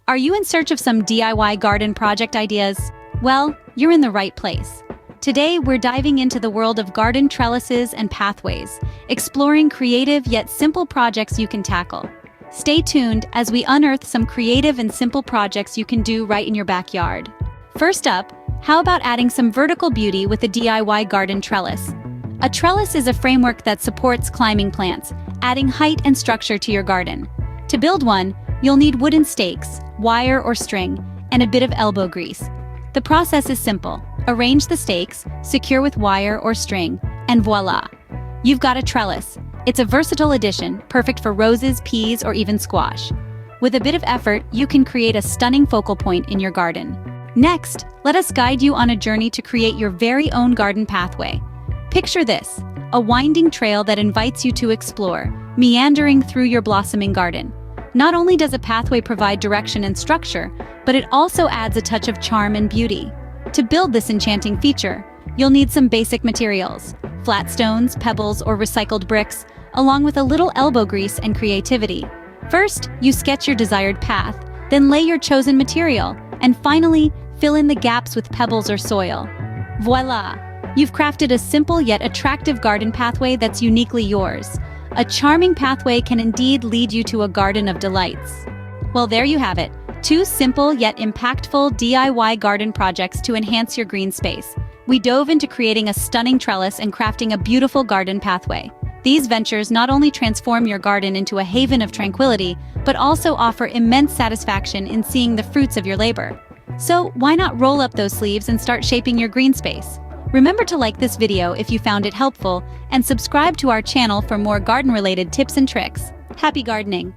Are you in search of some DIY garden project ideas? Well, you're in the right place. Today, we're diving into the world of garden trellises and pathways, exploring creative yet simple projects you can tackle. Stay tuned as we unearth some creative and simple projects you can do right in your backyard. First up, how about adding some vertical beauty with a DIY garden trellis? A trellis is a framework that supports climbing plants, adding height and structure to your garden. To build one, you'll need wooden stakes, wire or string, and a bit of elbow grease. The process is simple. Arrange the stakes, secure with wire or string, and voila! You've got a trellis. It's a versatile addition, perfect for roses, peas, or even squash. With a bit of effort, you can create a stunning focal point in your garden. Next, let us guide you on a journey to create your very own garden pathway. Picture this, a winding trail that invites you to explore, meandering through your blossoming garden. Not only does a pathway provide direction and structure, but it also adds a touch of charm and beauty. To build this enchanting feature, you'll need some basic materials: flat stones, pebbles, or recycled bricks, along with a little elbow grease and creativity. First, you sketch your desired path, then lay your chosen material, and finally, fill in the gaps with pebbles or soil. Voila! You've crafted a simple yet attractive garden pathway that's uniquely yours. A charming pathway can indeed lead you to a garden of delights. Well, there you have it. 2 simple yet impactful DIY garden projects to enhance your green space. We dove into creating a stunning trellis and crafting a beautiful garden pathway. These ventures not only transform your garden into a haven of tranquility, but also offer immense satisfaction in seeing the fruits of your labor. So why not roll up those sleeves and start shaping your green space? Remember to like this video if you found it helpful, and subscribe to our channel for more garden-related tips and tricks. Happy gardening!